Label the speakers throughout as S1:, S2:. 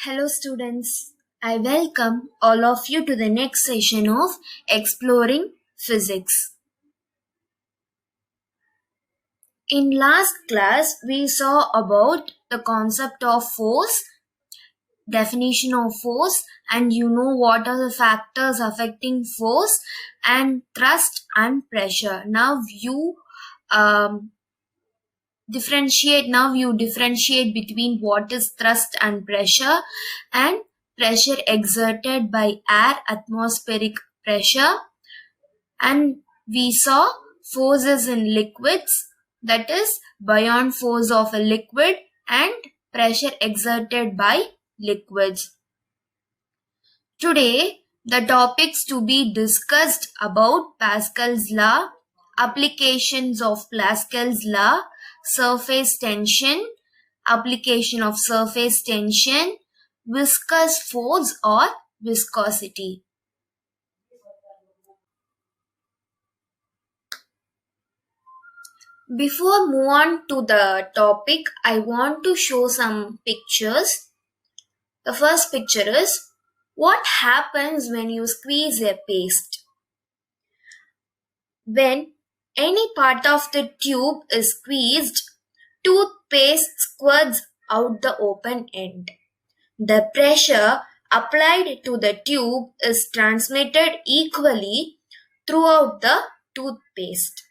S1: Hello students, I welcome all of you to the next session of Exploring Physics. In last class, we saw about the concept of force, definition of force, and you know what are the factors affecting force and thrust and pressure. Now you differentiate between what is thrust and pressure exerted by air, atmospheric pressure, and we saw forces in liquids, that is buoyant force of a liquid and pressure exerted by liquids. Today the topics to be discussed about Pascal's law, applications of Pascal's law, surface tension, application of surface tension, viscous force or viscosity. Before move on to the topic, I want to show some pictures. The first picture is what happens when you squeeze a paste. When any part of the tube is squeezed, toothpaste squirts out the open end. The pressure applied to the tube is transmitted equally throughout the toothpaste.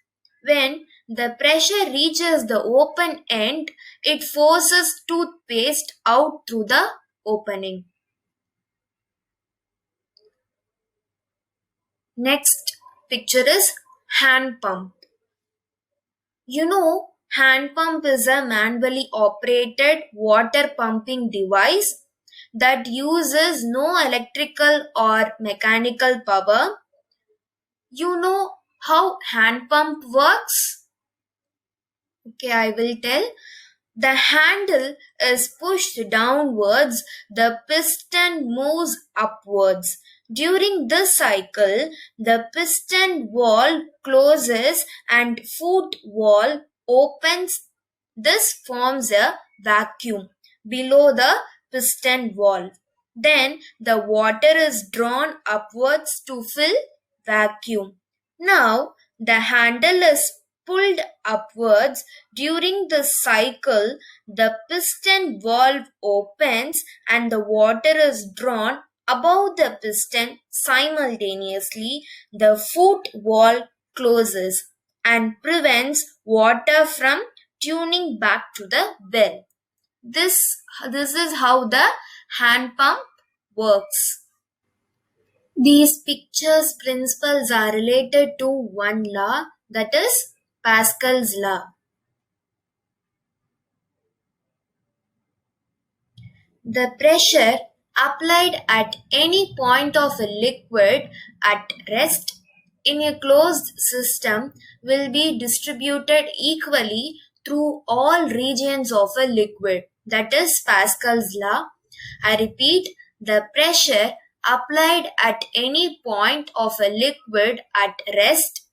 S1: When the pressure reaches the open end, it forces toothpaste out through the opening. Next picture is hand pump. You know, hand pump is a manually operated water pumping device that uses no electrical or mechanical power. You know how hand pump works? Okay, I will tell. The handle is pushed downwards, the piston moves upwards. During this cycle, the piston valve closes and foot valve opens. This forms a vacuum below the piston valve. Then the water is drawn upwards to fill vacuum. Now the handle is pulled upwards. During the cycle, the piston valve opens and the water is drawn above the piston. Simultaneously, the foot valve closes and prevents water from tuning back to the well. This is how the hand pump works. These pictures principles are related to one law, that is Pascal's law. The pressure applied at any point of a liquid at rest in a closed system will be distributed equally through all regions of a liquid. That is Pascal's law. I repeat, the pressure applied at any point of a liquid at rest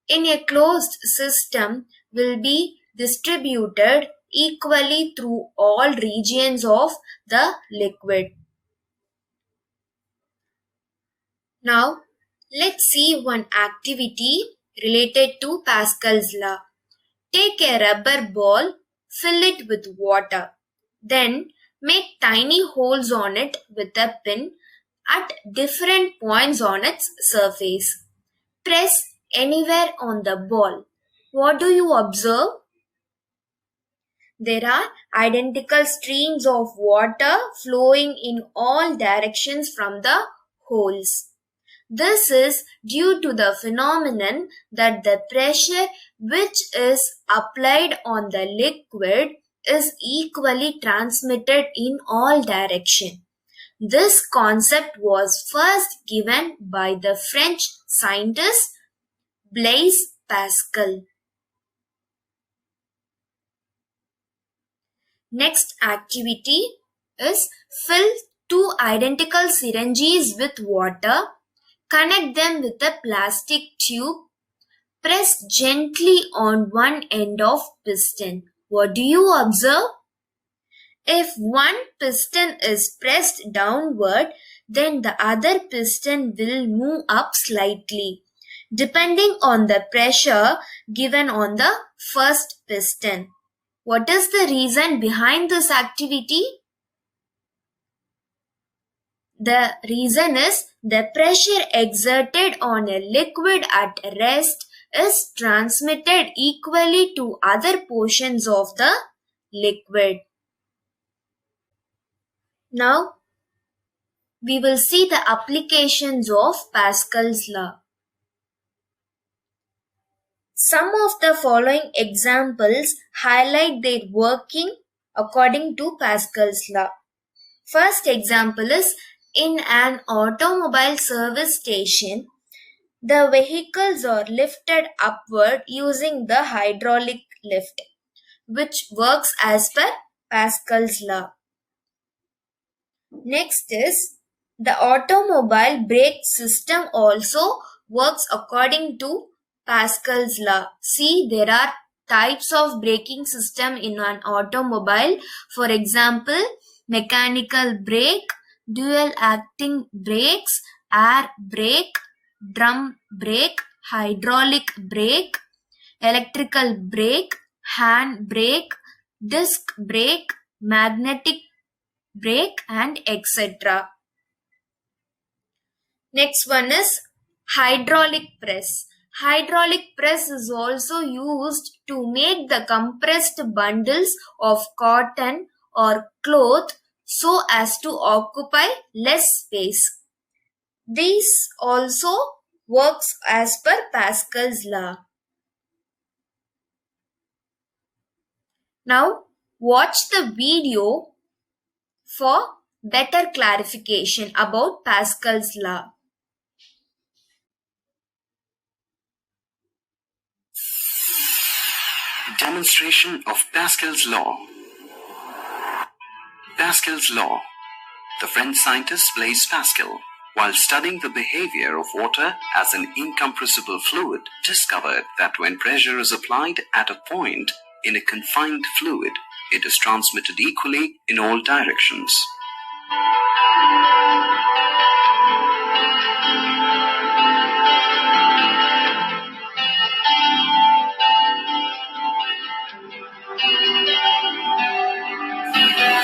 S1: in a closed system will be distributed equally through all regions of the liquid. Now, let's see one activity related to Pascal's law. Take a rubber ball, fill it with water. Then make tiny holes on it with a pin at different points on its surface. Press anywhere on the ball. What do you observe? There are identical streams of water flowing in all directions from the holes. This is due to the phenomenon that the pressure which is applied on the liquid is equally transmitted in all directions. This concept was first given by the French scientist Blaise Pascal. Next activity is fill two identical syringes with water, connect them with a plastic tube, press gently on one end of piston. What do you observe? If one piston is pressed downward, then the other piston will move up slightly, depending on the pressure given on the first piston. What is the reason behind this activity? The reason is the pressure exerted on a liquid at rest is transmitted equally to other portions of the liquid. Now, we will see the applications of Pascal's law. Some of the following examples highlight their working according to Pascal's law. First example is in an automobile service station, the vehicles are lifted upward using the hydraulic lift, which works as per Pascal's law. Next is the automobile brake system also works according to Pascal's law. See, there are types of braking system in an automobile. For example, mechanical brake, dual acting brakes, air brake, drum brake, hydraulic brake, electrical brake, hand brake, disc brake, magnetic brake, and etc. Next one is hydraulic press. Hydraulic press is also used to make the compressed bundles of cotton or cloth so as to occupy less space. This also works as per Pascal's law. Now, watch the video for better clarification about Pascal's law.
S2: Demonstration of Pascal's law. Pascal's law. The French scientist Blaise Pascal, while studying the behavior of water as an incompressible fluid, discovered that when pressure is applied at a point in a confined fluid, it is transmitted equally in all directions.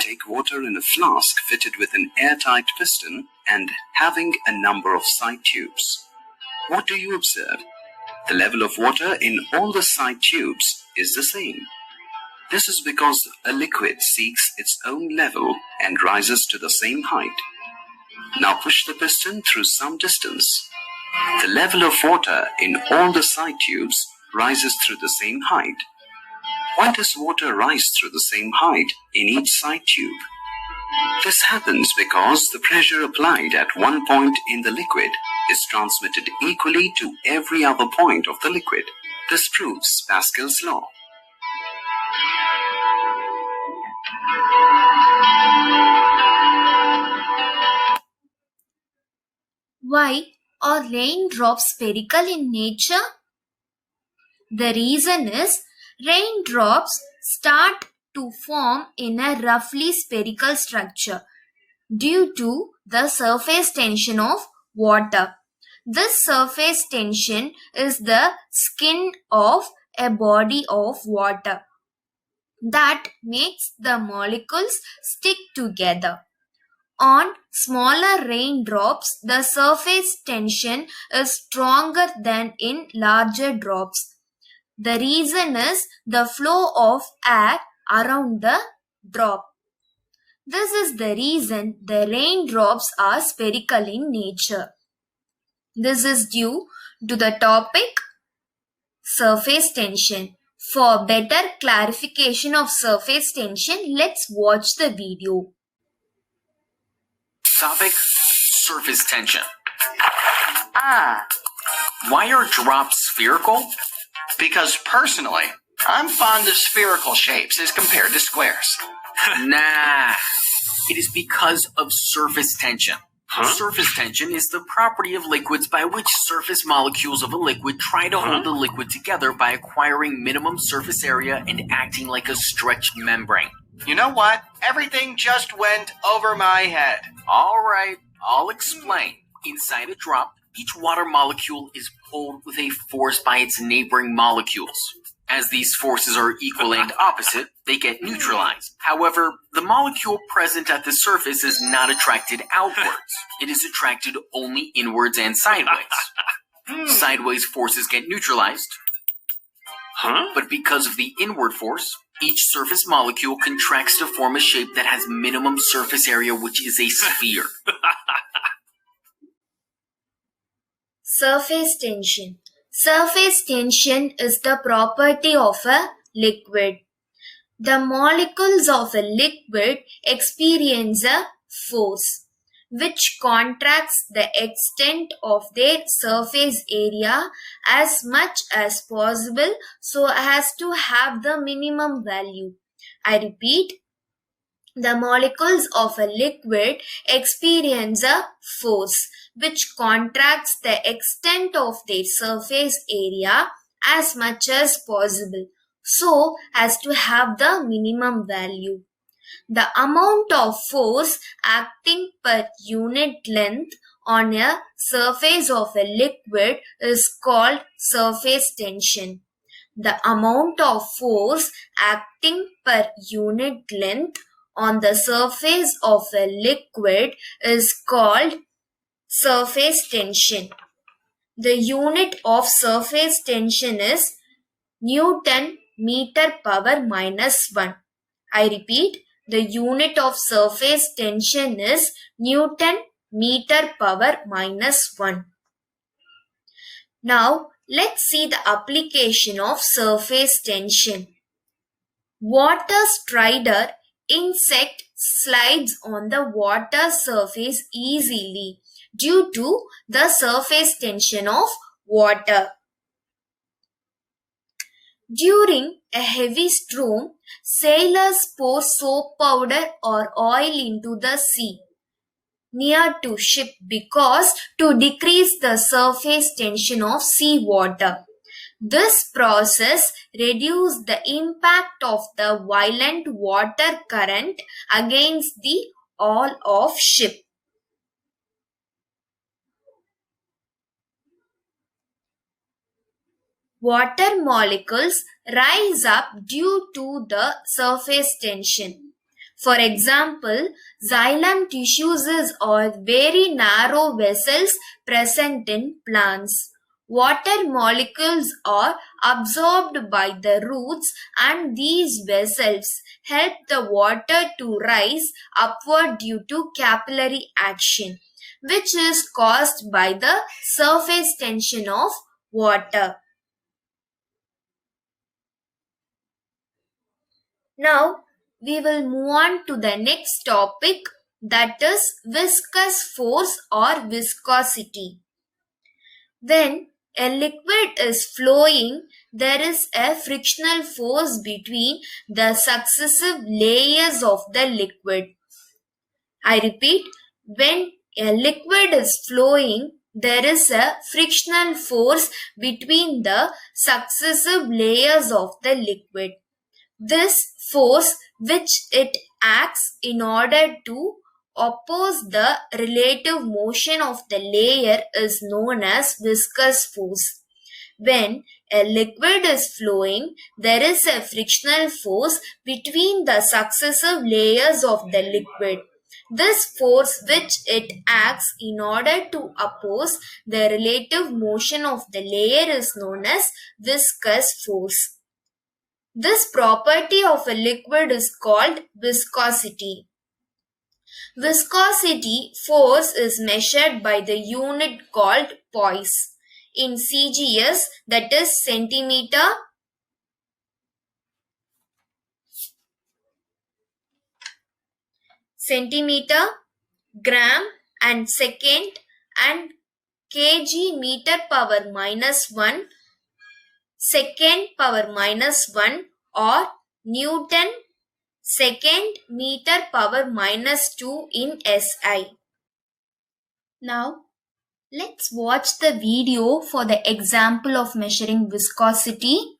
S2: Take water in a flask fitted with an airtight piston and having a number of side tubes. What do you observe? The level of water in all the side tubes is the same. This is because a liquid seeks its own level and rises to the same height. Now push the piston through some distance. The level of water in all the side tubes rises through the same height. Why does water rise through the same height in each side tube? This happens because the pressure applied at one point in the liquid is transmitted equally to every other point of the liquid. This proves Pascal's law.
S1: Why are raindrops spherical in nature? The reason is raindrops start to form in a roughly spherical structure due to the surface tension of water. This surface tension is the skin of a body of water that makes the molecules stick together. On smaller raindrops, the surface tension is stronger than in larger drops. The reason is the flow of air around the drop. This is the reason the raindrops are spherical in nature. This is due to the topic surface tension. For better clarification of surface tension, let's watch the video.
S3: Topic: surface tension. Why are drops spherical?
S4: Because personally, I'm fond of spherical shapes as compared to squares.
S3: Nah. It is because of surface tension. Surface tension is the property of liquids by which surface molecules of a liquid try to hold the liquid together by acquiring minimum surface area and acting like a stretched membrane.
S4: You know what? Everything just went over my head.
S3: All right, I'll explain. Inside a drop, each water molecule is pulled with a force by its neighboring molecules. As these forces are equal and opposite, they get neutralized. However, the molecule present at the surface is not attracted outwards. It is attracted only inwards and sideways. Sideways forces get neutralized, but because of the inward force, each surface molecule contracts to form a shape that has minimum surface area, which is a sphere.
S1: Surface tension. Surface tension is the property of a liquid. The molecules of a liquid experience a force which contracts the extent of their surface area as much as possible so as to have the minimum value. I repeat, the molecules of a liquid experience a force which contracts the extent of their surface area as much as possible so as to have the minimum value. The amount of force acting per unit length on a surface of a liquid is called surface tension. The amount of force acting per unit length on the surface of a liquid is called surface tension. The unit of surface tension is Newton meter power minus 1. I repeat, the unit of surface tension is Newton meter power minus 1. Now, let's see the application of surface tension. Water strider insect slides on the water surface easily due to the surface tension of water. During a heavy storm, sailors pour soap powder or oil into the sea near to ship because to decrease the surface tension of sea water. This process reduces the impact of the violent water current against the hull of ship. Water molecules rise up due to the surface tension. For example, xylem tissues are very narrow vessels present in plants. Water molecules are absorbed by the roots and these vessels help the water to rise upward due to capillary action, which is caused by the surface tension of water. Now, we will move on to the next topic, that is viscous force or viscosity. When a liquid is flowing, there is a frictional force between the successive layers of the liquid. I repeat, when a liquid is flowing, there is a frictional force between the successive layers of the liquid. This force which it acts in order to oppose the relative motion of the layer is known as viscous force. When a liquid is flowing, there is a frictional force between the successive layers of the liquid. This force which it acts in order to oppose the relative motion of the layer is known as viscous force. This property of a liquid is called viscosity. Viscosity force is measured by the unit called poise. In CGS, that is centimeter, gram and second, and kg meter power minus 1, second power minus 1 or Newton second meter power minus 2 in SI. Now, let's watch the video for the example of measuring viscosity.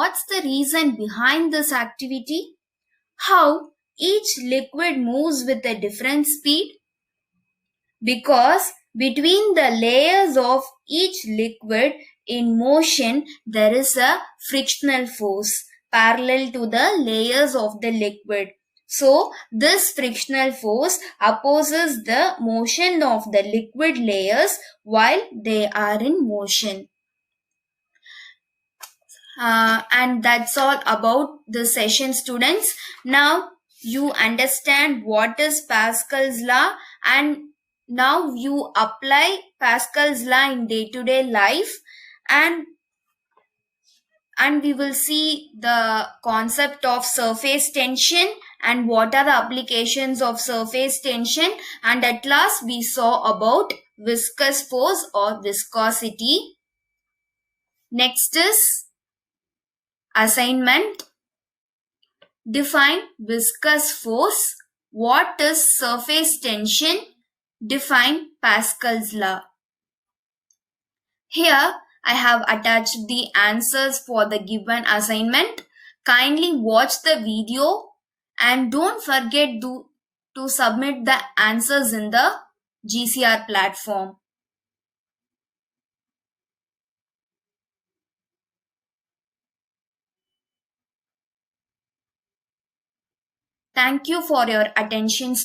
S1: what's the reason behind this activity? How each liquid moves with a different speed? Because between the layers of each liquid in motion, there is a frictional force parallel to the layers of the liquid. So, this frictional force opposes the motion of the liquid layers while they are in motion. And that's all about the session, students. Now you understand what is Pascal's law, and now you apply Pascal's law in day-to-day life, and we will see the concept of surface tension and what are the applications of surface tension, and at last we saw about viscous force or viscosity. Next is assignment. Define viscous force. What is surface tension? Define Pascal's law. Here I have attached the answers for the given assignment. Kindly watch the video and don't forget to submit the answers in the GCR platform. Thank you for your attention.